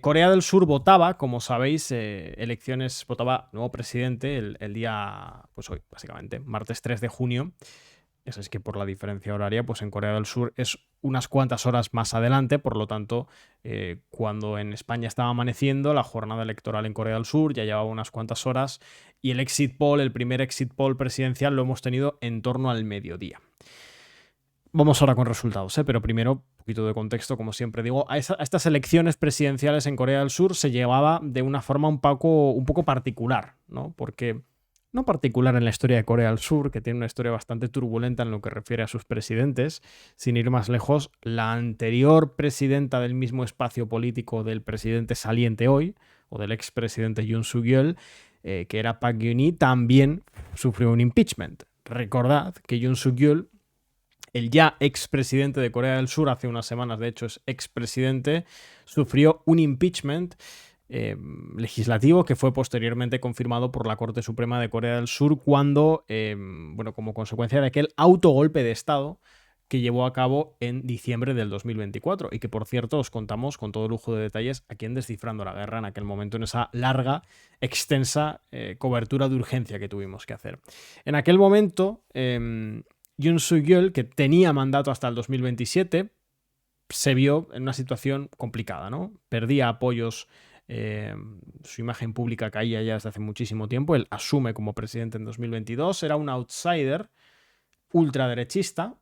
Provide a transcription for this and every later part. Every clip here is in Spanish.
Corea del Sur votaba, como sabéis, votaba nuevo presidente el día, pues hoy, básicamente, martes 3 de junio. Eso es que por la diferencia horaria, pues en Corea del Sur es unas cuantas horas más adelante, por lo tanto, cuando en España estaba amaneciendo, la jornada electoral en Corea del Sur ya llevaba unas cuantas horas y el primer exit poll presidencial lo hemos tenido en torno al mediodía. Vamos ahora con resultados, pero primero, un poquito de contexto, como siempre digo. A estas elecciones presidenciales en Corea del Sur se llevaba de una forma un poco particular, ¿no? Porque, no particular en la historia de Corea del Sur, que tiene una historia bastante turbulenta en lo que refiere a sus presidentes. Sin ir más lejos, la anterior presidenta del mismo espacio político del presidente saliente hoy, o del expresidente Yoon Suk-yeol, que era Park Geun-hye, también sufrió un impeachment. Recordad que Yoon Suk-yeol, el ya expresidente de Corea del Sur, hace unas semanas de hecho es expresidente, sufrió un impeachment legislativo que fue posteriormente confirmado por la Corte Suprema de Corea del Sur cuando, como consecuencia de aquel autogolpe de Estado que llevó a cabo en diciembre del 2024 y que, por cierto, os contamos con todo lujo de detalles aquí en Descifrando la Guerra en aquel momento, en esa larga, extensa cobertura de urgencia que tuvimos que hacer. En aquel momento, Yoon Suk-yeol, que tenía mandato hasta el 2027, se vio en una situación complicada, ¿no? Perdía apoyos, su imagen pública caía ya desde hace muchísimo tiempo, él asume como presidente en 2022, era un outsider ultraderechista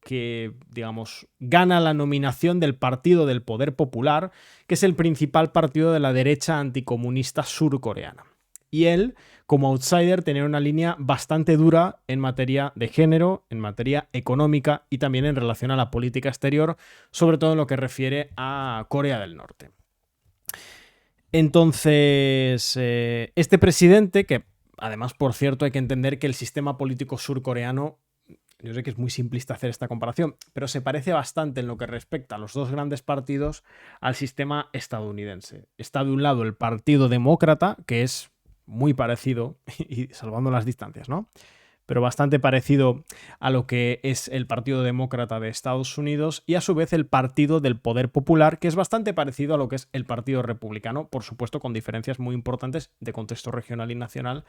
que, digamos, gana la nominación del Partido del Poder Popular, que es el principal partido de la derecha anticomunista surcoreana. Y él, como outsider, tenía una línea bastante dura en materia de género, en materia económica y también en relación a la política exterior, sobre todo en lo que refiere a Corea del Norte. Entonces, este presidente, que además, por cierto, hay que entender que el sistema político surcoreano, yo sé que es muy simplista hacer esta comparación, pero se parece bastante en lo que respecta a los dos grandes partidos al sistema estadounidense. Está de un lado el Partido Demócrata, que es muy parecido, y salvando las distancias, ¿no? Pero bastante parecido a lo que es el Partido Demócrata de Estados Unidos y a su vez el Partido del Poder Popular, que es bastante parecido a lo que es el Partido Republicano, por supuesto con diferencias muy importantes de contexto regional y nacional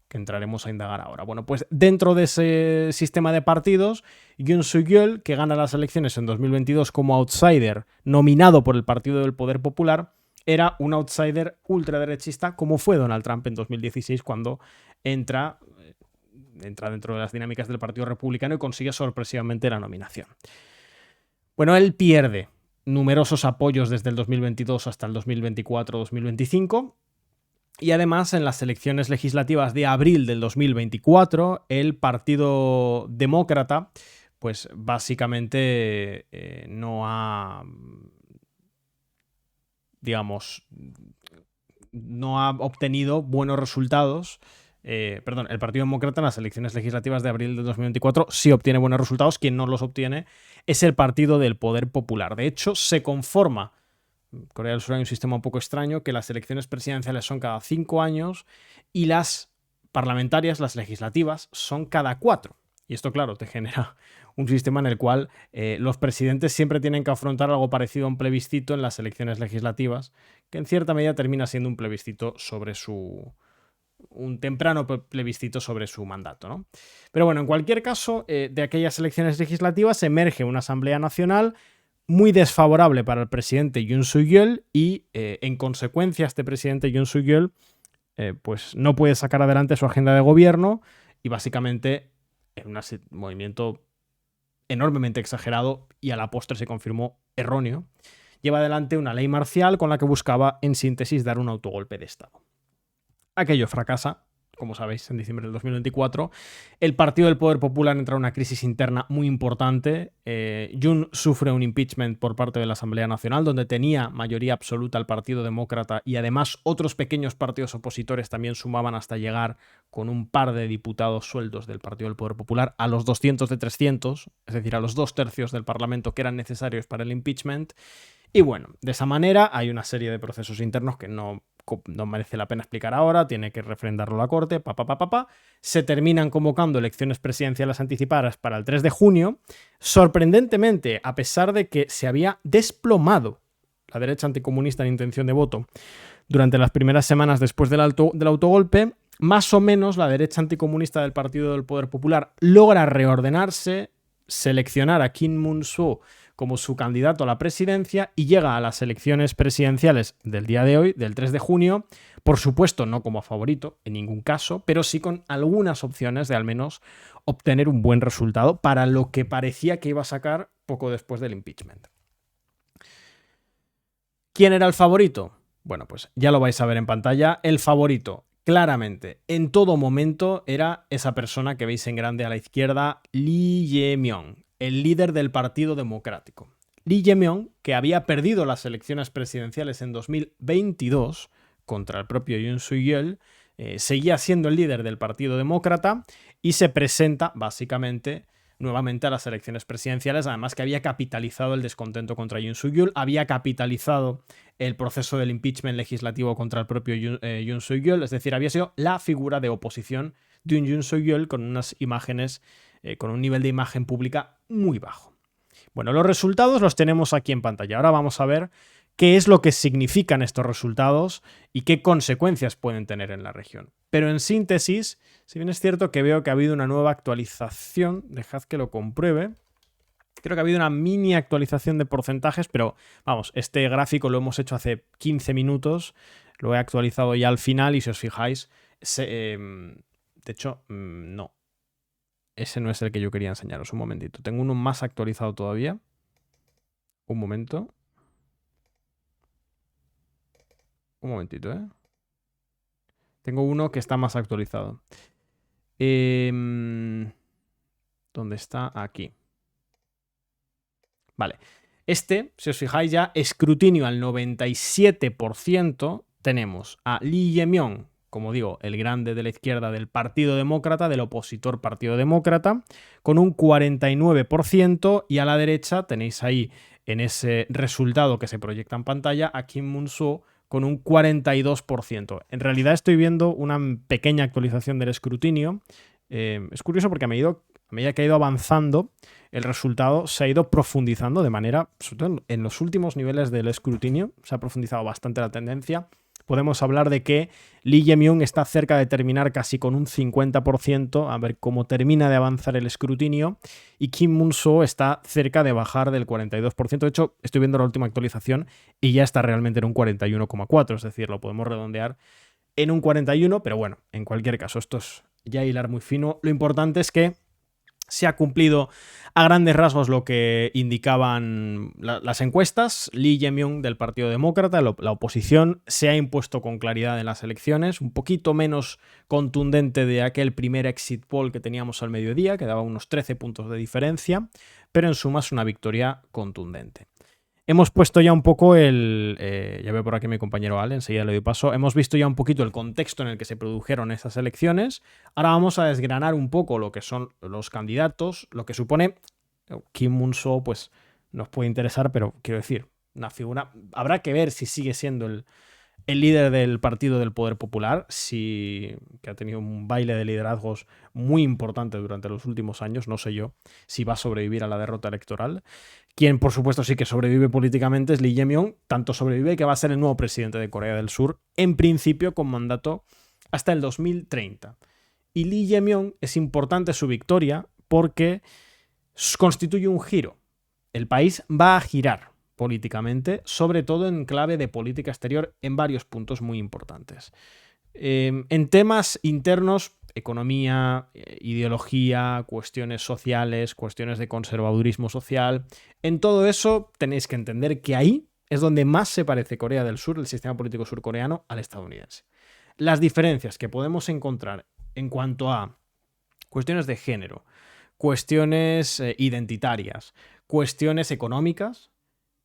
que entraremos a indagar ahora. Bueno, pues dentro de ese sistema de partidos, Yoon Suk-yeol, que gana las elecciones en 2022 como outsider, nominado por el Partido del Poder Popular, era un outsider ultraderechista como fue Donald Trump en 2016 cuando entra dentro de las dinámicas del Partido Republicano y consigue sorpresivamente la nominación. Bueno, él pierde numerosos apoyos desde el 2022 hasta el 2024-2025 y además en las elecciones legislativas de abril del 2024 el Partido Demócrata pues básicamente no ha obtenido buenos resultados. El Partido Demócrata en las elecciones legislativas de abril de 2024 sí obtiene buenos resultados. Quien no los obtiene es el Partido del Poder Popular. De hecho, se conforma, Corea del Sur hay un sistema un poco extraño, que las elecciones presidenciales son cada 5 años y las parlamentarias, las legislativas, son cada 4. Y esto, claro, te genera un sistema en el cual los presidentes siempre tienen que afrontar algo parecido a un plebiscito en las elecciones legislativas, que en cierta medida termina siendo un plebiscito sobre un temprano plebiscito sobre su mandato, ¿no? Pero bueno, en cualquier caso, de aquellas elecciones legislativas emerge una Asamblea Nacional muy desfavorable para el presidente Yoon Suk-yeol y, en consecuencia, este presidente Yoon Suk-yeol pues no puede sacar adelante su agenda de gobierno y básicamente en un movimiento enormemente exagerado y a la postre se confirmó erróneo, lleva adelante una ley marcial con la que buscaba, en síntesis, dar un autogolpe de Estado. Aquello fracasa, como sabéis, en diciembre del 2024. El Partido del Poder Popular entra en una crisis interna muy importante. Yoon sufre un impeachment por parte de la Asamblea Nacional, donde tenía mayoría absoluta el Partido Demócrata y además otros pequeños partidos opositores también sumaban hasta llegar con un par de diputados sueldos del Partido del Poder Popular a los 200 de 300, es decir, a los 2/3 del Parlamento que eran necesarios para el impeachment. Y bueno, de esa manera hay una serie de procesos internos que no merece la pena explicar ahora, tiene que refrendarlo la Corte, se terminan convocando elecciones presidenciales anticipadas para el 3 de junio. Sorprendentemente, a pesar de que se había desplomado la derecha anticomunista en intención de voto durante las primeras semanas después del autogolpe, más o menos la derecha anticomunista del Partido del Poder Popular logra reordenarse, seleccionar a Kim Mun-soo como su candidato a la presidencia y llega a las elecciones presidenciales del día de hoy, del 3 de junio, por supuesto no como favorito en ningún caso, pero sí con algunas opciones de al menos obtener un buen resultado para lo que parecía que iba a sacar poco después del impeachment. ¿Quién era el favorito? Bueno, pues ya lo vais a ver en pantalla. El favorito, claramente, en todo momento, era esa persona que veis en grande a la izquierda, Lee Jae-myung, el líder del Partido Democrático. Lee Jae-myung, que había perdido las elecciones presidenciales en 2022 contra el propio Yoon Suk-yeol, seguía siendo el líder del Partido Demócrata y se presenta, básicamente, nuevamente a las elecciones presidenciales, además que había capitalizado el descontento contra Yoon Suk-yeol, había capitalizado el proceso del impeachment legislativo contra el propio Yoon Suk-yeol, es decir, había sido la figura de oposición de un Yoon Suk-yeol con unas imágenes, con un nivel de imagen pública muy bajo. Bueno, los resultados los tenemos aquí en pantalla. Ahora vamos a ver qué es lo que significan estos resultados y qué consecuencias pueden tener en la región. Pero en síntesis, si bien es cierto que veo que ha habido una nueva actualización, dejad que lo compruebe. Creo que ha habido una mini actualización de porcentajes, pero vamos, este gráfico lo hemos hecho hace 15 minutos, lo he actualizado ya al final y si os fijáis, de hecho, no. Ese no es el que yo quería enseñaros, un momentito. Tengo uno más actualizado todavía. Un momento. Un momentito, ¿eh? Tengo uno que está más actualizado. ¿Dónde está? Aquí. Vale. Este, si os fijáis ya, escrutinio al 97%. Tenemos a Lee Jae-myung, como digo, el grande de la izquierda del Partido Demócrata, del opositor Partido Demócrata, con un 49%, y a la derecha tenéis ahí, en ese resultado que se proyecta en pantalla, a Kim Mun-soo con un 42%. En realidad estoy viendo una pequeña actualización del escrutinio. Es curioso porque a medida que ha ido avanzando, el resultado se ha ido profundizando de manera, sobre todo en los últimos niveles del escrutinio, se ha profundizado bastante la tendencia. Podemos hablar de que Lee Jae-myung está cerca de terminar casi con un 50%, a ver cómo termina de avanzar el escrutinio, y Kim Mun-soo está cerca de bajar del 42%. De hecho, estoy viendo la última actualización y ya está realmente en un 41,4%, es decir, lo podemos redondear en un 41%, pero bueno, en cualquier caso, esto es ya hilar muy fino. Lo importante es que se ha cumplido a grandes rasgos lo que indicaban las encuestas. Lee Jae-myung del Partido Demócrata, la oposición, se ha impuesto con claridad en las elecciones, un poquito menos contundente de aquel primer exit poll que teníamos al mediodía, que daba unos 13 puntos de diferencia, pero en suma es una victoria contundente. Hemos puesto ya un poco ya veo por aquí mi compañero Ale, enseguida le doy paso. Hemos visto ya un poquito el contexto en el que se produjeron esas elecciones. Ahora vamos a desgranar un poco lo que son los candidatos, lo que supone Kim Mun-soo, pues nos puede interesar, pero quiero decir, una figura. Habrá que ver si sigue siendo el líder del Partido del Poder Popular, que ha tenido un baile de liderazgos muy importante durante los últimos años. No sé yo si va a sobrevivir a la derrota electoral. Quien, por supuesto, sí que sobrevive políticamente es Lee Jae-myung. Tanto sobrevive que va a ser el nuevo presidente de Corea del Sur, en principio con mandato hasta el 2030. Y Lee Jae-myung es importante su victoria porque constituye un giro. El país va a girar políticamente, sobre todo en clave de política exterior, en varios puntos muy importantes. En temas internos, economía, ideología, cuestiones sociales, cuestiones de conservadurismo social, en todo eso tenéis que entender que ahí es donde más se parece Corea del Sur, el sistema político surcoreano, al estadounidense. Las diferencias que podemos encontrar en cuanto a cuestiones de género, cuestiones identitarias, cuestiones económicas,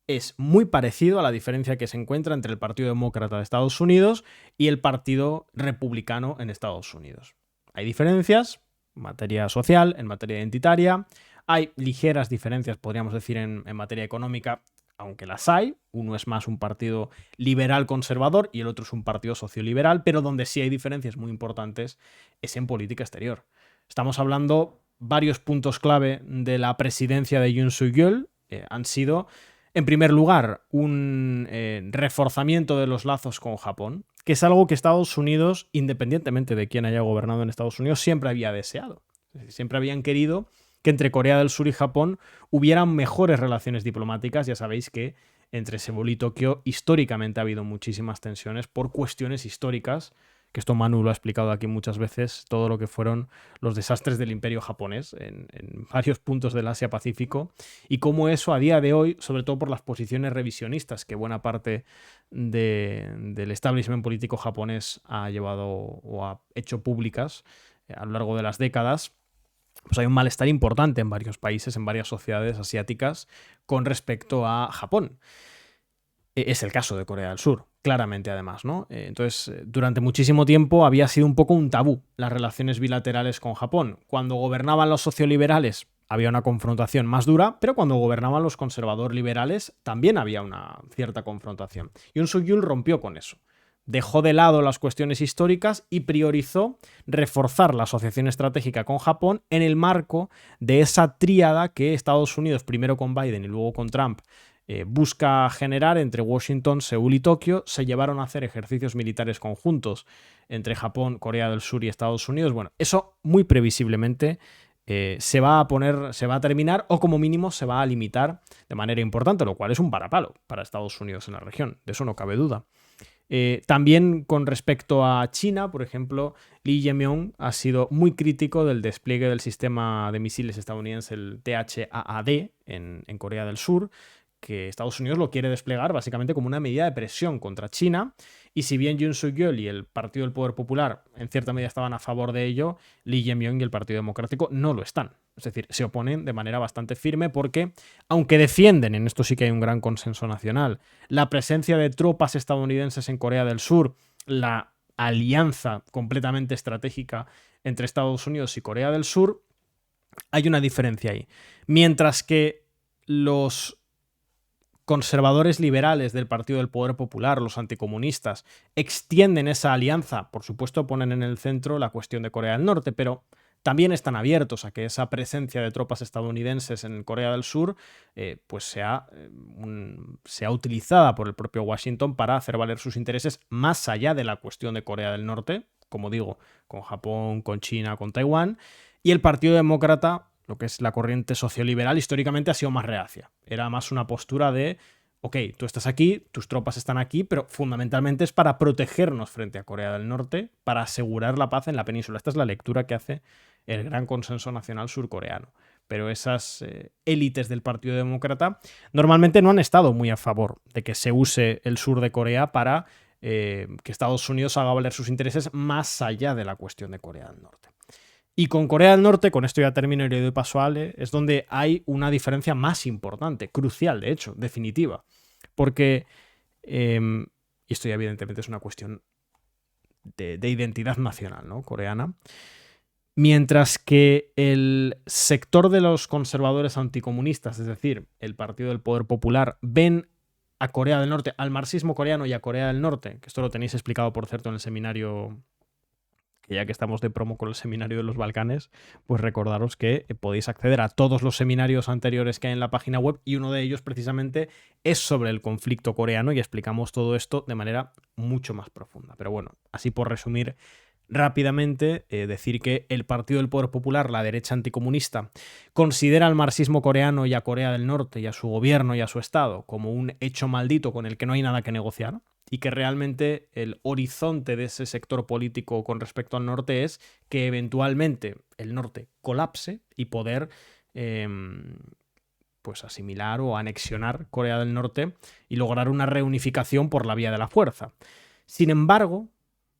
es muy parecido a la diferencia que se encuentra entre el Partido Demócrata de Estados Unidos y el Partido Republicano en Estados Unidos. Hay diferencias en materia social, en materia identitaria, hay ligeras diferencias, podríamos decir, en materia económica, aunque las hay. Uno es más un partido liberal conservador y el otro es un partido socioliberal, pero donde sí hay diferencias muy importantes es en política exterior. Estamos hablando varios puntos clave de la presidencia de Yoon Suk-yeol han sido En primer lugar, un reforzamiento de los lazos con Japón, que es algo que Estados Unidos, independientemente de quién haya gobernado en Estados Unidos, siempre había deseado. Es decir, siempre habían querido que entre Corea del Sur y Japón hubieran mejores relaciones diplomáticas. Ya sabéis que entre Seúl y Tokio históricamente ha habido muchísimas tensiones por cuestiones históricas, que esto Manu lo ha explicado aquí muchas veces, todo lo que fueron los desastres del imperio japonés en varios puntos del Asia-Pacífico, y cómo eso a día de hoy, sobre todo por las posiciones revisionistas que buena parte del establishment político japonés ha llevado o ha hecho públicas a lo largo de las décadas, pues hay un malestar importante en varios países, en varias sociedades asiáticas con respecto a Japón. Es el caso de Corea del Sur, claramente además, ¿no? Entonces, durante muchísimo tiempo había sido un poco un tabú las relaciones bilaterales con Japón. Cuando gobernaban los socioliberales había una confrontación más dura, pero cuando gobernaban los conservador liberales también había una cierta confrontación. Yoon Suk-yeol rompió con eso. Dejó de lado las cuestiones históricas y priorizó reforzar la asociación estratégica con Japón en el marco de esa tríada que Estados Unidos, primero con Biden y luego con Trump, busca generar entre Washington, Seúl y Tokio. Se llevaron a hacer ejercicios militares conjuntos entre Japón, Corea del Sur y Estados Unidos. Bueno, eso muy previsiblemente se va a terminar, o como mínimo se va a limitar de manera importante, lo cual es un varapalo para Estados Unidos en la región, de eso no cabe duda. También con respecto a China, por ejemplo, Lee Jae-myung ha sido muy crítico del despliegue del sistema de misiles estadounidense, el THAAD, en Corea del Sur, que Estados Unidos lo quiere desplegar básicamente como una medida de presión contra China. Y si bien Yoon Suk-yeol y el Partido del Poder Popular en cierta medida estaban a favor de ello, Lee Jae-myung y el Partido Democrático no lo están. Es decir, se oponen de manera bastante firme porque, aunque defienden, en esto sí que hay un gran consenso nacional, la presencia de tropas estadounidenses en Corea del Sur, la alianza completamente estratégica entre Estados Unidos y Corea del Sur, hay una diferencia ahí. Mientras que los conservadores liberales del Partido del Poder Popular, los anticomunistas, extienden esa alianza, por supuesto ponen en el centro la cuestión de Corea del Norte, pero también están abiertos a que esa presencia de tropas estadounidenses en Corea del Sur pues sea utilizada por el propio Washington para hacer valer sus intereses más allá de la cuestión de Corea del Norte, como digo, con Japón, con China, con Taiwán. Y el Partido Demócrata, lo que es la corriente socioliberal, históricamente ha sido más reacia. Era más una postura de, ok, tú estás aquí, tus tropas están aquí, pero fundamentalmente es para protegernos frente a Corea del Norte, para asegurar la paz en la península. Esta es la lectura que hace el gran consenso nacional surcoreano. Pero esas élites del Partido Demócrata normalmente no han estado muy a favor de que se use el sur de Corea para que Estados Unidos haga valer sus intereses más allá de la cuestión de Corea del Norte. Y con Corea del Norte, con esto ya termino y le doy paso a Ale, es donde hay una diferencia más importante, crucial, de hecho, definitiva. Porque, y esto ya evidentemente es una cuestión de identidad nacional, ¿no? Coreana. Mientras que el sector de los conservadores anticomunistas, es decir, el Partido del Poder Popular, ven a Corea del Norte, al marxismo coreano y a Corea del Norte, que esto lo tenéis explicado, por cierto, en el seminario, que ya que estamos de promo con el seminario de los Balcanes, pues recordaros que podéis acceder a todos los seminarios anteriores que hay en la página web, y uno de ellos precisamente es sobre el conflicto coreano, y explicamos todo esto de manera mucho más profunda. Pero bueno, así por resumir rápidamente, decir que el Partido del Poder Popular, la derecha anticomunista, considera al marxismo coreano y a Corea del Norte y a su gobierno y a su Estado como un hecho maldito con el que no hay nada que negociar, y que realmente el horizonte de ese sector político con respecto al norte es que eventualmente el norte colapse y poder pues asimilar o anexionar Corea del Norte y lograr una reunificación por la vía de la fuerza. Sin embargo,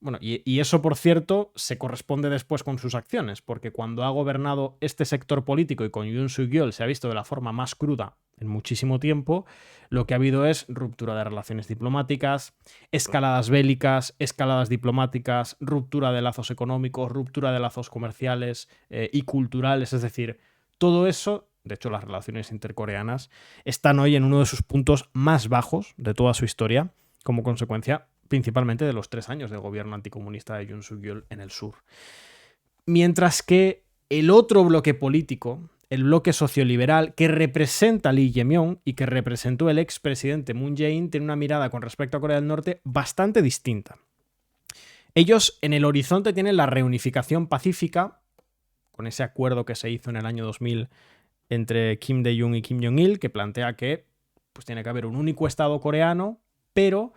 bueno, y eso, por cierto, se corresponde después con sus acciones, porque cuando ha gobernado este sector político y con Yoon Suk-yeol se ha visto de la forma más cruda en muchísimo tiempo, lo que ha habido es ruptura de relaciones diplomáticas, escaladas bélicas, escaladas diplomáticas, ruptura de lazos económicos, ruptura de lazos comerciales y culturales. Es decir, todo eso, de hecho las relaciones intercoreanas, están hoy en uno de sus puntos más bajos de toda su historia, como consecuencia principalmente de los 3 años de gobierno anticomunista de Yoon Suk-yeol en el sur. Mientras que el otro bloque político, el bloque socioliberal que representa Lee Jae-myung y que representó el expresidente Moon Jae-in tiene una mirada con respecto a Corea del Norte bastante distinta. Ellos en el horizonte tienen la reunificación pacífica, con ese acuerdo que se hizo en el año 2000 entre Kim Dae-jung y Kim Jong-il, que plantea que pues, tiene que haber un único Estado coreano, pero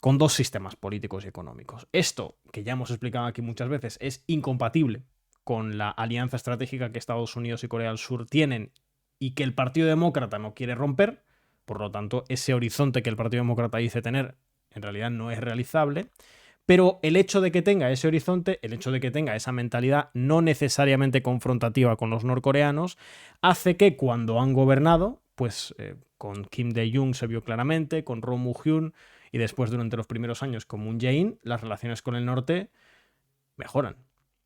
con dos sistemas políticos y económicos. Esto, que ya hemos explicado aquí muchas veces, es incompatible con la alianza estratégica que Estados Unidos y Corea del Sur tienen y que el Partido Demócrata no quiere romper. Por lo tanto, ese horizonte que el Partido Demócrata dice tener en realidad no es realizable. Pero el hecho de que tenga ese horizonte, el hecho de que tenga esa mentalidad no necesariamente confrontativa con los norcoreanos, hace que cuando han gobernado, pues con Kim Dae-jung se vio claramente, con Roh Moo-hyun y después durante los primeros años con Moon Jae-in, las relaciones con el norte mejoran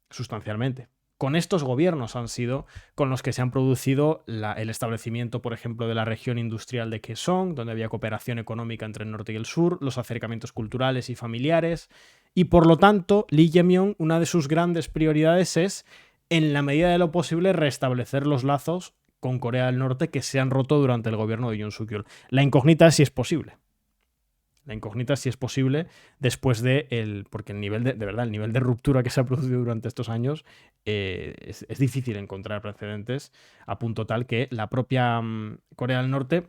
sustancialmente. Con estos gobiernos han sido con los que se han producido el establecimiento, por ejemplo, de la región industrial de Kaesong, donde había cooperación económica entre el norte y el sur, los acercamientos culturales y familiares, y por lo tanto, Lee Jae-myung, una de sus grandes prioridades es, en la medida de lo posible, restablecer los lazos con Corea del Norte que se han roto durante el gobierno de Yoon Suk-yeol. La incógnita es si es posible. La incógnita es si es posible después de porque el nivel de verdad, el nivel de ruptura que se ha producido durante estos años es difícil encontrar precedentes a punto tal que la propia Corea del Norte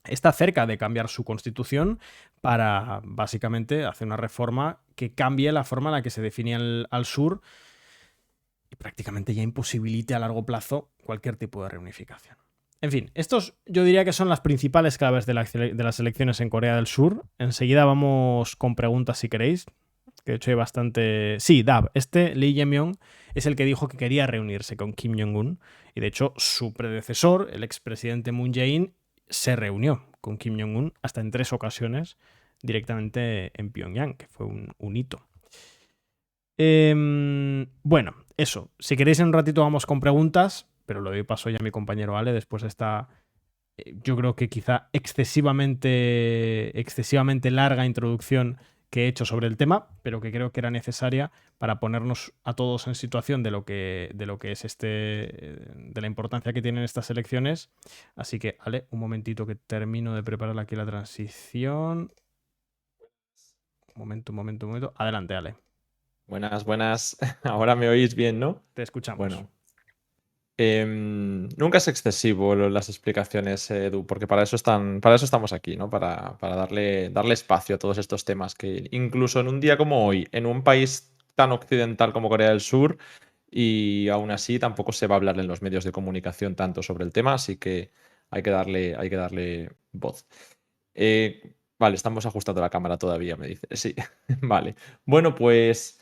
está cerca de cambiar su constitución para básicamente hacer una reforma que cambie la forma en la que se definía al sur y prácticamente ya imposibilite a largo plazo cualquier tipo de reunificación. En fin, estos yo diría que son las principales claves de las elecciones en Corea del Sur. Enseguida vamos con preguntas si queréis, que de hecho hay bastante... Sí, Dab, Lee Jae-myung es el que dijo que quería reunirse con Kim Jong-un y de hecho su predecesor, el expresidente Moon Jae-in, se reunió con Kim Jong-un hasta en 3 ocasiones directamente en Pyongyang, que fue un hito. Bueno, eso. Si queréis en un ratito vamos con preguntas, pero lo doy paso ya a mi compañero Ale después de esta, yo creo que quizá excesivamente larga introducción que he hecho sobre el tema, pero que creo que era necesaria para ponernos a todos en situación de lo que es de la importancia que tienen estas elecciones. Así que, Ale, un momentito que termino de preparar aquí la transición. Un momento. Adelante, Ale. Buenas. Ahora me oís bien, ¿no? Te escuchamos. Bueno. Nunca es excesivo las explicaciones, Edu, porque para eso estamos aquí, ¿no? Para darle espacio a todos estos temas que incluso en un día como hoy, en un país tan occidental como Corea del Sur, y aún así tampoco se va a hablar en los medios de comunicación tanto sobre el tema, así que hay que darle voz. Vale, estamos ajustando la cámara todavía, me dice. Sí, vale. Bueno, pues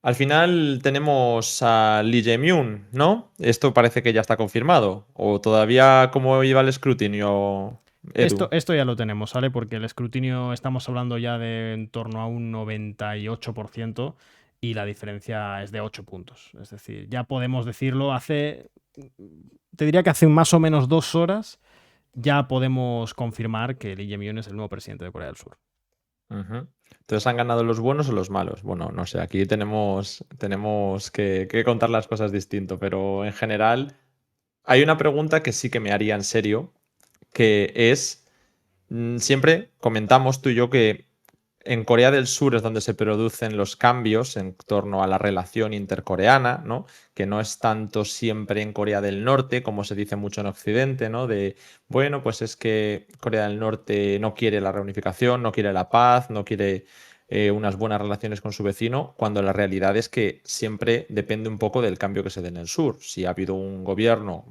al final tenemos a Lee Jae-myung, ¿no? Esto parece que ya está confirmado. ¿O todavía cómo iba el escrutinio, Edu? Esto ya lo tenemos, ¿vale? Porque el escrutinio estamos hablando ya de en torno a un 98% y la diferencia es de 8 puntos. Es decir, ya podemos decirlo, te diría que hace más o menos 2 horas ya podemos confirmar que Lee Jae-myung es el nuevo presidente de Corea del Sur. Entonces, ¿han ganado los buenos o los malos? Bueno, no sé, aquí tenemos que contar las cosas distinto, pero en general hay una pregunta que sí que me haría en serio, que es, siempre comentamos tú y yo que en Corea del Sur es donde se producen los cambios en torno a la relación intercoreana, ¿no? Que no es tanto siempre en Corea del Norte, como se dice mucho en Occidente, ¿no? De, bueno, pues es que Corea del Norte no quiere la reunificación, no quiere la paz, no quiere unas buenas relaciones con su vecino, cuando la realidad es que siempre depende un poco del cambio que se dé en el sur. Si ha habido un gobierno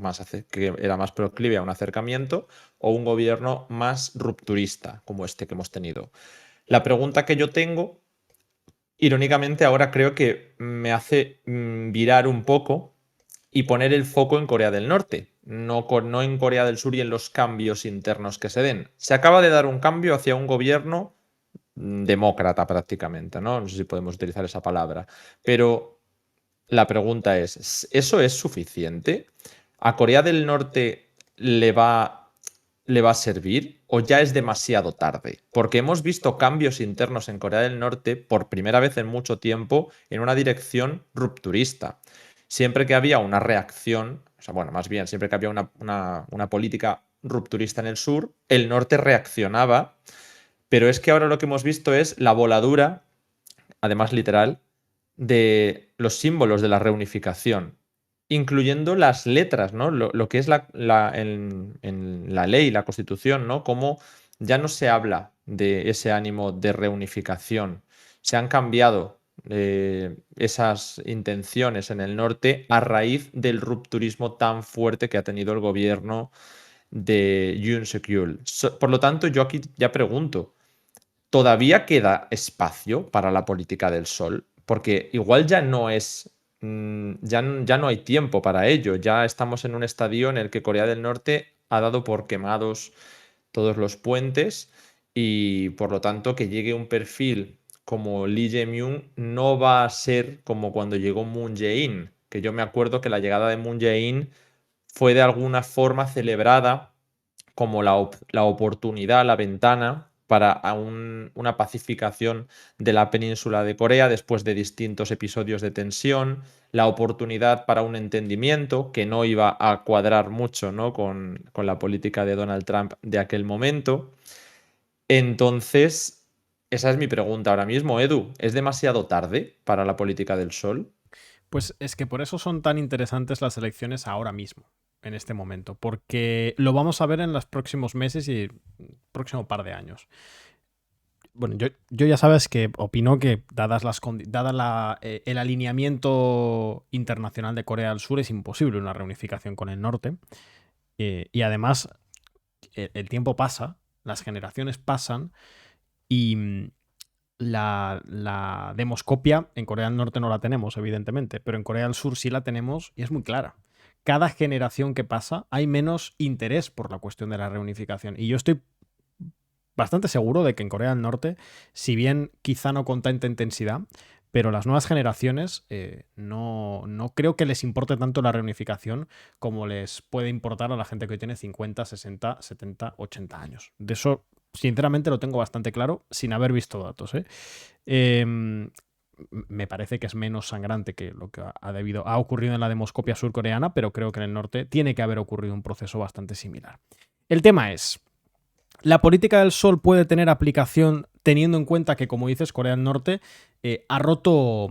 que era más proclive a un acercamiento o un gobierno más rupturista, como este que hemos tenido. La pregunta que yo tengo, irónicamente, ahora creo que me hace virar un poco y poner el foco en Corea del Norte, no en Corea del Sur y en los cambios internos que se den. Se acaba de dar un cambio hacia un gobierno demócrata prácticamente, ¿no? No sé si podemos utilizar esa palabra. Pero la pregunta es, ¿eso es suficiente? ¿A Corea del Norte le va a servir o ya es demasiado tarde? Porque hemos visto cambios internos en Corea del Norte por primera vez en mucho tiempo en una dirección rupturista. siempre que había una reacción, o sea, bueno, más bien, siempre que había una política rupturista en el sur, el norte reaccionaba, pero es que ahora lo que hemos visto es la voladura, además literal, de los símbolos de la reunificación, incluyendo las letras, ¿no? Lo que es en la ley, la constitución, ¿no? Como ya no se habla de ese ánimo de reunificación. Se han cambiado esas intenciones en el norte a raíz del rupturismo tan fuerte que ha tenido el gobierno de Yoon Suk-yeol. Por lo tanto, yo aquí ya pregunto, ¿todavía queda espacio para la política del sol? Porque igual ya no es, ya no hay tiempo para ello. Ya estamos en un estadio en el que Corea del Norte ha dado por quemados todos los puentes y por lo tanto que llegue un perfil como Lee Jae-myung no va a ser como cuando llegó Moon Jae-in, que yo me acuerdo que la llegada de Moon Jae-in fue de alguna forma celebrada como la oportunidad, la ventana para una pacificación de la península de Corea después de distintos episodios de tensión, la oportunidad para un entendimiento que no iba a cuadrar mucho, ¿no? con la política de Donald Trump de aquel momento. Entonces, esa es mi pregunta ahora mismo, Edu. ¿Es demasiado tarde para la política del sol? Pues es que por eso son tan interesantes las elecciones ahora mismo, en este momento, porque lo vamos a ver en los próximos meses y próximo par de años. Bueno, yo ya sabes que opino que, dada el alineamiento internacional de Corea del Sur, es imposible una reunificación con el norte. Y además, el tiempo pasa, las generaciones pasan y la demoscopia en Corea del Norte no la tenemos, evidentemente, pero en Corea del Sur sí la tenemos y es muy clara. Cada generación que pasa hay menos interés por la cuestión de la reunificación. Y yo estoy bastante seguro de que en Corea del Norte, si bien quizá no con tanta intensidad, pero las nuevas generaciones no creo que les importe tanto la reunificación como les puede importar a la gente que hoy tiene 50, 60, 70, 80 años. De eso, sinceramente, lo tengo bastante claro sin haber visto datos. Me parece que es menos sangrante que lo que ha ocurrido en la demoscopia surcoreana, pero creo que en el norte tiene que haber ocurrido un proceso bastante similar. El tema es, la política del sol puede tener aplicación teniendo en cuenta que, como dices, Corea del Norte ha roto,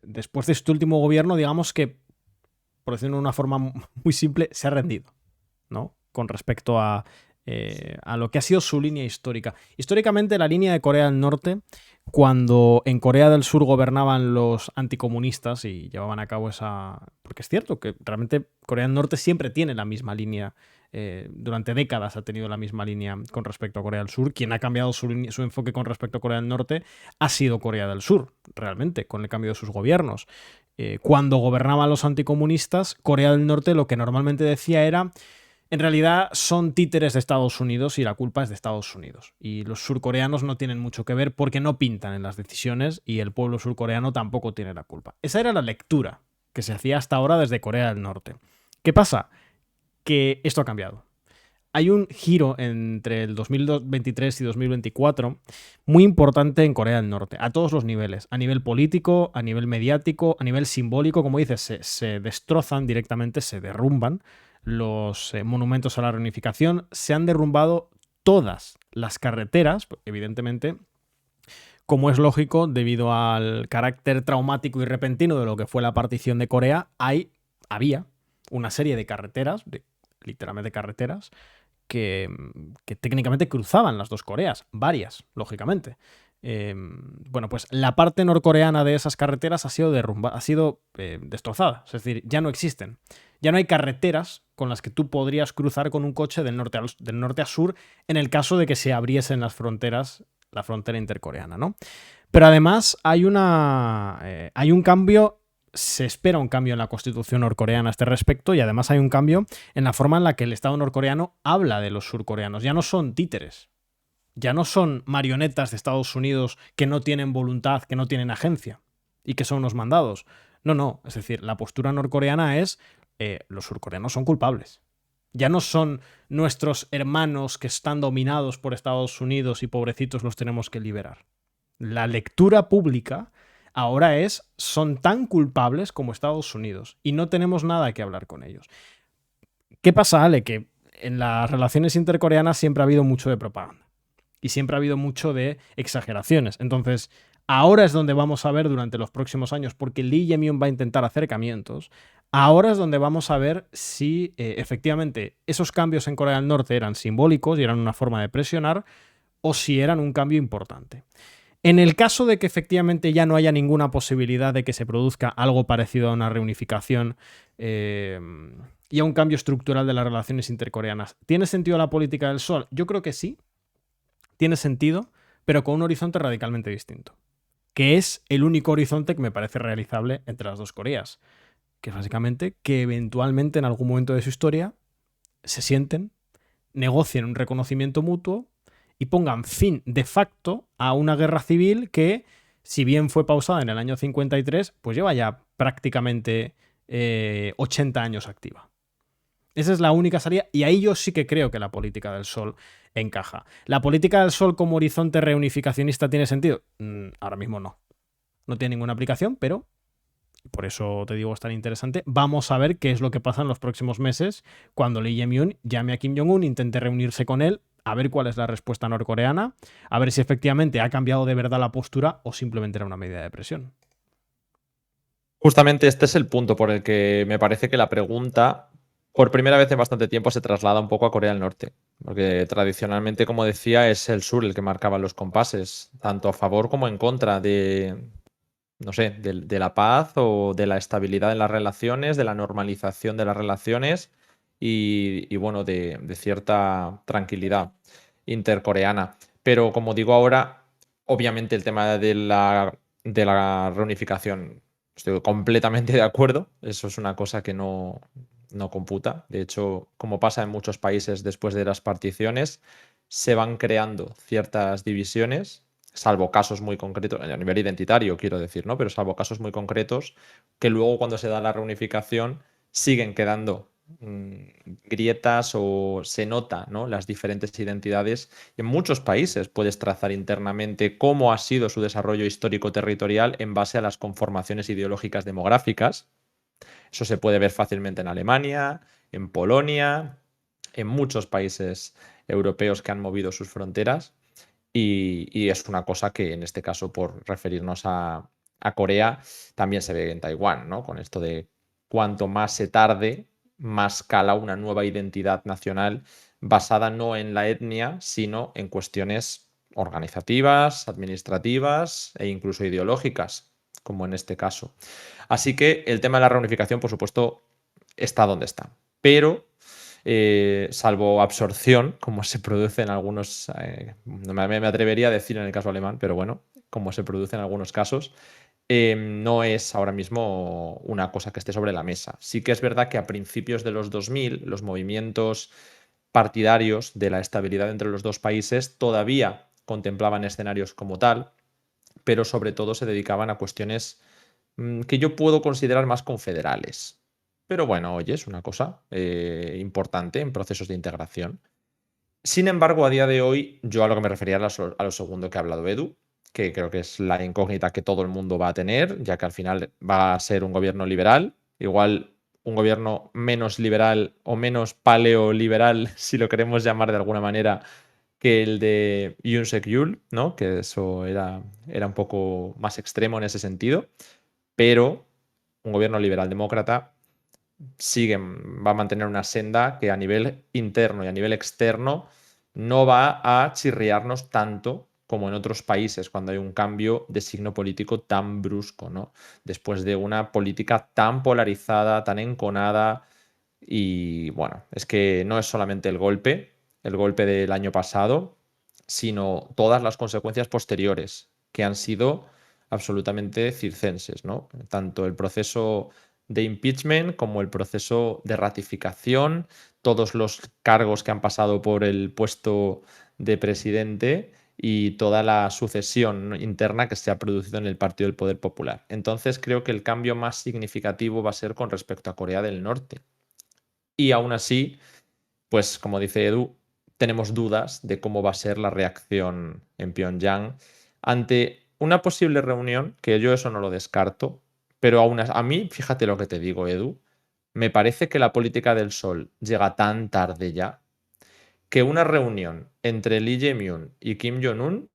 después de este último gobierno, digamos que, por decirlo de una forma muy simple, se ha rendido, ¿no? Con respecto a lo que ha sido su línea histórica. Históricamente, la línea de Corea del Norte, cuando en Corea del Sur gobernaban los anticomunistas y llevaban a cabo esa... Porque es cierto que realmente Corea del Norte siempre tiene la misma línea. Durante décadas ha tenido la misma línea con respecto a Corea del Sur. Quien ha cambiado su enfoque con respecto a Corea del Norte ha sido Corea del Sur, realmente, con el cambio de sus gobiernos. Cuando gobernaban los anticomunistas, Corea del Norte lo que normalmente decía era: en realidad son títeres de Estados Unidos y la culpa es de Estados Unidos. Y los surcoreanos no tienen mucho que ver porque no pintan en las decisiones y el pueblo surcoreano tampoco tiene la culpa. Esa era la lectura que se hacía hasta ahora desde Corea del Norte. ¿Qué pasa? Que esto ha cambiado. Hay un giro entre el 2023 y 2024 muy importante en Corea del Norte, a todos los niveles, a nivel político, a nivel mediático, a nivel simbólico. Como dices, se destrozan directamente, se derrumban los monumentos a la reunificación, se han derrumbado todas las carreteras, evidentemente, como es lógico, debido al carácter traumático y repentino de lo que fue la partición de Corea. Había una serie de carreteras, literalmente carreteras, que técnicamente cruzaban las dos Coreas, varias, lógicamente. Bueno, pues la parte norcoreana de esas carreteras ha sido destrozada, es decir, ya no existen. Ya no hay carreteras con las que tú podrías cruzar con un coche del norte a sur en el caso de que se abriesen las fronteras, la frontera intercoreana, ¿no? Pero además hay un cambio. Se espera un cambio en la constitución norcoreana a este respecto y además hay un cambio en la forma en la que el Estado norcoreano habla de los surcoreanos. Ya no son títeres, ya no son marionetas de Estados Unidos que no tienen voluntad, que no tienen agencia y que son unos mandados. No. Es decir, la postura norcoreana es los surcoreanos son culpables. Ya no son nuestros hermanos que están dominados por Estados Unidos y pobrecitos los tenemos que liberar. La lectura pública Ahora son tan culpables como Estados Unidos y no tenemos nada que hablar con ellos. ¿Qué pasa, Ale? Que en las relaciones intercoreanas siempre ha habido mucho de propaganda y siempre ha habido mucho de exageraciones. Entonces, ahora es donde vamos a ver durante los próximos años, porque Lee Jae-myung va a intentar acercamientos, ahora es donde vamos a ver si efectivamente esos cambios en Corea del Norte eran simbólicos y eran una forma de presionar, o si eran un cambio importante. En el caso de que efectivamente ya no haya ninguna posibilidad de que se produzca algo parecido a una reunificación y a un cambio estructural de las relaciones intercoreanas, ¿tiene sentido la política del Sol? Yo creo que sí, tiene sentido, pero con un horizonte radicalmente distinto, que es el único horizonte que me parece realizable entre las dos Coreas, que es básicamente que eventualmente en algún momento de su historia se sienten, negocien un reconocimiento mutuo y pongan fin de facto a una guerra civil que, si bien fue pausada en el año 53, pues lleva ya prácticamente 80 años activa. Esa es la única salida y ahí yo sí que creo que la política del Sol encaja. ¿La política del Sol como horizonte reunificacionista tiene sentido? Ahora mismo no. No tiene ninguna aplicación, pero por eso te digo es tan interesante. Vamos a ver qué es lo que pasa en los próximos meses cuando Lee Jae-myung llame a Kim Jong-un, intente reunirse con él, a ver cuál es la respuesta norcoreana, a ver si efectivamente ha cambiado de verdad la postura o simplemente era una medida de presión. Justamente este es el punto por el que me parece que la pregunta, por primera vez en bastante tiempo, se traslada un poco a Corea del Norte. Porque tradicionalmente, como decía, es el sur el que marcaba los compases, tanto a favor como en contra de, no sé, de la paz o de la estabilidad en las relaciones, de la normalización de las relaciones y bueno, de cierta tranquilidad intercoreana. Pero como digo ahora, obviamente el tema de la reunificación, estoy completamente de acuerdo. Eso es una cosa que no computa. De hecho, como pasa en muchos países después de las particiones, se van creando ciertas divisiones, salvo casos muy concretos, a nivel identitario, quiero decir, ¿no? Pero salvo casos muy concretos, que luego cuando se da la reunificación siguen quedando grietas o se nota, ¿no? Las diferentes identidades. En muchos países puedes trazar internamente cómo ha sido su desarrollo histórico-territorial en base a las conformaciones ideológicas demográficas. Eso se puede ver fácilmente en Alemania, en Polonia, en muchos países europeos que han movido sus fronteras. Y es una cosa que en este caso, por referirnos a Corea, también se ve en Taiwán, ¿no? Con esto de cuanto más se tarde, más cala una nueva identidad nacional basada no en la etnia, sino en cuestiones organizativas, administrativas e incluso ideológicas, como en este caso. Así que el tema de la reunificación, por supuesto, está donde está. Pero salvo absorción, como se produce en algunos, no me atrevería a decir en el caso alemán, pero bueno, como se produce en algunos casos, no es ahora mismo una cosa que esté sobre la mesa. Sí que es verdad que a principios de los 2000 los movimientos partidarios de la estabilidad entre los dos países todavía contemplaban escenarios como tal, pero sobre todo se dedicaban a cuestiones que yo puedo considerar más confederales. Pero bueno, oye, es una cosa importante en procesos de integración. Sin embargo, a día de hoy, yo a lo que me refería era a lo segundo que ha hablado Edu, que creo que es la incógnita que todo el mundo va a tener, ya que al final va a ser un gobierno liberal, igual un gobierno menos liberal o menos paleoliberal, si lo queremos llamar de alguna manera, que el de Yoon Suk-yeol, ¿no? Que eso era un poco más extremo en ese sentido, pero un gobierno liberal demócrata va a mantener una senda que a nivel interno y a nivel externo no va a chirriarnos tanto como en otros países cuando hay un cambio de signo político tan brusco, ¿no? Después de una política tan polarizada, tan enconada y bueno, es que no es solamente el golpe del año pasado, sino todas las consecuencias posteriores que han sido absolutamente circenses, ¿no? Tanto el proceso de impeachment como el proceso de ratificación, todos los cargos que han pasado por el puesto de presidente y toda la sucesión interna que se ha producido en el Partido del Poder Popular. Entonces creo que el cambio más significativo va a ser con respecto a Corea del Norte. Y aún así, pues como dice Edu, tenemos dudas de cómo va a ser la reacción en Pyongyang ante una posible reunión, que yo eso no lo descarto, pero a mí, fíjate lo que te digo, Edu, me parece que la política del Sol llega tan tarde ya que una reunión entre Lee Jae-myung y Kim Jong-un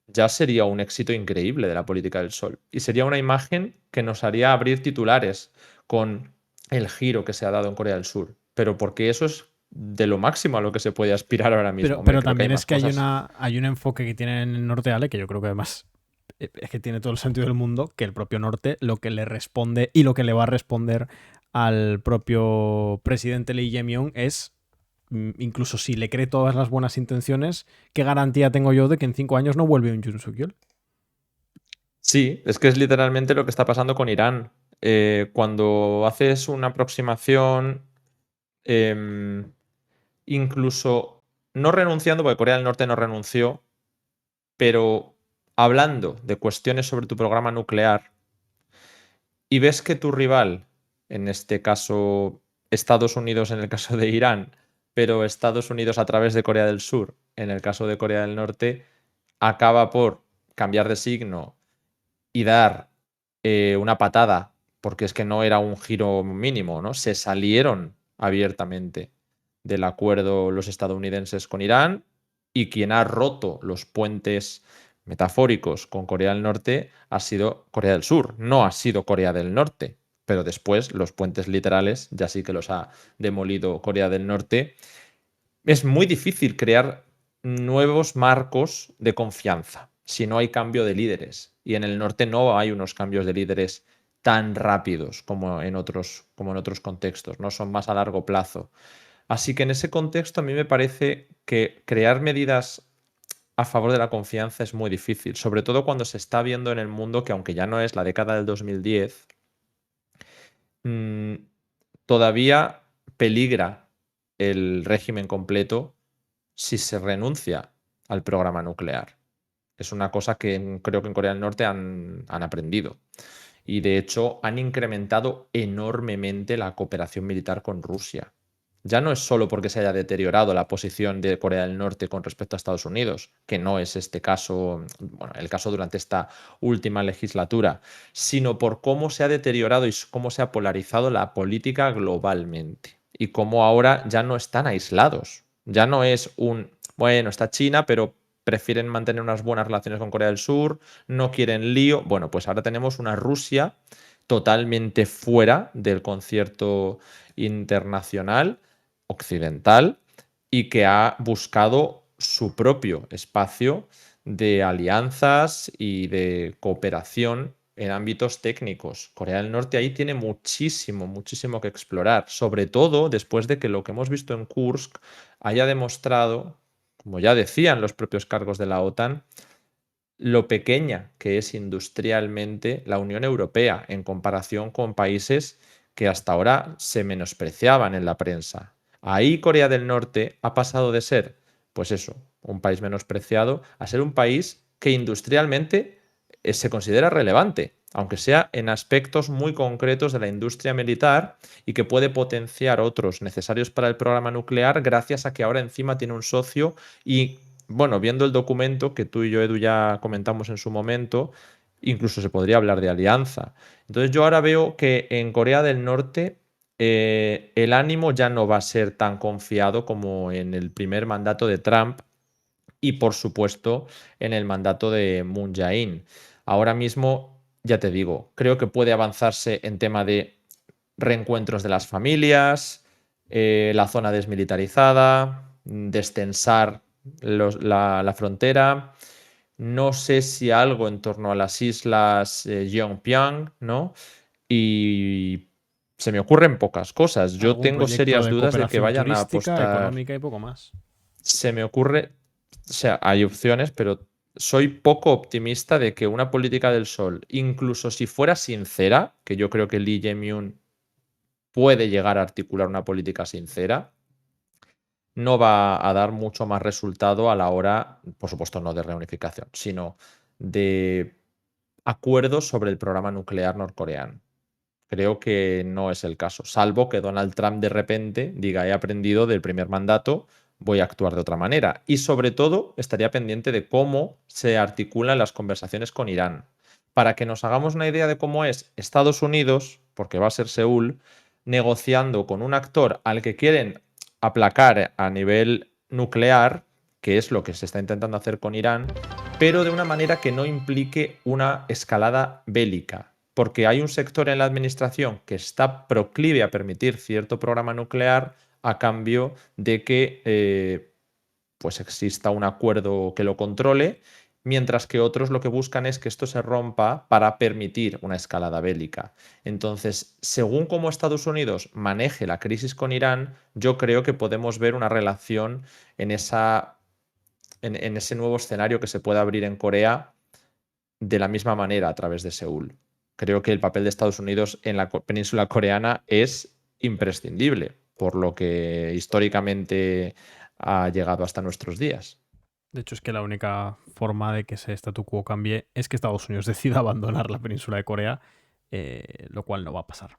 ya sería un éxito increíble de la política del Sol. Y sería una imagen que nos haría abrir titulares con el giro que se ha dado en Corea del Sur. Pero porque eso es de lo máximo a lo que se puede aspirar ahora mismo. Hombre, Pero creo que hay también más es que cosas. hay un enfoque que tiene en el norte Ale, que yo creo que además es que tiene todo el sentido del mundo, que el propio norte lo que le responde y lo que le va a responder al propio presidente Lee Jae-myung es, incluso si le cree todas las buenas intenciones, ¿qué garantía tengo yo de que en 5 años no vuelve un Yoon Suk-yeol? Sí, es que es literalmente lo que está pasando con Irán. Cuando haces una aproximación, em, incluso no renunciando, porque Corea del Norte no renunció, pero hablando de cuestiones sobre tu programa nuclear y ves que tu rival, en este caso Estados Unidos en el caso de Irán, pero Estados Unidos a través de Corea del Sur, en el caso de Corea del Norte, acaba por cambiar de signo y dar una patada, porque es que no era un giro mínimo, ¿no? Se salieron abiertamente del acuerdo los estadounidenses con Irán y quien ha roto los puentes metafóricos con Corea del Norte ha sido Corea del Sur, no ha sido Corea del Norte. Pero después los puentes literales ya sí que los ha demolido Corea del Norte. Es muy difícil crear nuevos marcos de confianza si no hay cambio de líderes. Y en el norte no hay unos cambios de líderes tan rápidos como en otros contextos, ¿no? Son más a largo plazo. Así que en ese contexto a mí me parece que crear medidas a favor de la confianza es muy difícil, sobre todo cuando se está viendo en el mundo que aunque ya no es la década del 2010, mm, todavía peligra el régimen completo si se renuncia al programa nuclear. Es una cosa que creo que en Corea del Norte han aprendido. Y de hecho han incrementado enormemente la cooperación militar con Rusia. Ya no es solo porque se haya deteriorado la posición de Corea del Norte con respecto a Estados Unidos, que no es este caso, bueno, el caso durante esta última legislatura, sino por cómo se ha deteriorado y cómo se ha polarizado la política globalmente y cómo ahora ya no están aislados. Ya no es bueno, está China, pero prefieren mantener unas buenas relaciones con Corea del Sur, no quieren lío. Bueno, pues ahora tenemos una Rusia totalmente fuera del concierto internacional occidental y que ha buscado su propio espacio de alianzas y de cooperación en ámbitos técnicos. Corea del Norte ahí tiene muchísimo, muchísimo que explorar, sobre todo después de que lo que hemos visto en Kursk haya demostrado, como ya decían los propios cargos de la OTAN, lo pequeña que es industrialmente la Unión Europea en comparación con países que hasta ahora se menospreciaban en la prensa. Ahí Corea del Norte ha pasado de ser, pues eso, un país menospreciado, a ser un país que industrialmente se considera relevante, aunque sea en aspectos muy concretos de la industria militar y que puede potenciar otros necesarios para el programa nuclear gracias a que ahora encima tiene un socio y bueno, viendo el documento que tú y yo, Edu, ya comentamos en su momento, incluso se podría hablar de alianza. Entonces yo ahora veo que en Corea del Norte el ánimo ya no va a ser tan confiado como en el primer mandato de Trump y por supuesto en el mandato de Moon Jae-in. Ahora mismo, ya te digo, creo que puede avanzarse en tema de reencuentros de las familias, la zona desmilitarizada, destensar la frontera. No sé si algo en torno a las islas Yeongyang, ¿no? Y se me ocurren pocas cosas. Yo Algún tengo proyecto serias de dudas de que cooperación vayan a turística, apostar. económica y poco más. Se me ocurre, o sea, hay opciones, pero soy poco optimista de que una política del sol, incluso si fuera sincera, que yo creo que Lee Jae-myung puede llegar a articular una política sincera, no va a dar mucho más resultado a la hora, por supuesto, no de reunificación, sino de acuerdos sobre el programa nuclear norcoreano. Creo que no es el caso, salvo que Donald Trump de repente diga he aprendido del primer mandato, voy a actuar de otra manera. Y sobre todo estaría pendiente de cómo se articulan las conversaciones con Irán. Para que nos hagamos una idea de cómo es Estados Unidos, porque va a ser Seúl, negociando con un actor al que quieren aplacar a nivel nuclear, que es lo que se está intentando hacer con Irán, pero de una manera que no implique una escalada bélica, porque hay un sector en la administración que está proclive a permitir cierto programa nuclear a cambio de que pues exista un acuerdo que lo controle, mientras que otros lo que buscan es que esto se rompa para permitir una escalada bélica. Entonces, según cómo Estados Unidos maneje la crisis con Irán, yo creo que podemos ver una relación en en ese nuevo escenario que se puede abrir en Corea de la misma manera a través de Seúl. Creo que el papel de Estados Unidos en la península coreana es imprescindible, por lo que históricamente ha llegado hasta nuestros días. De hecho, es que la única forma de que ese statu quo cambie es que Estados Unidos decida abandonar la península de Corea, lo cual no va a pasar.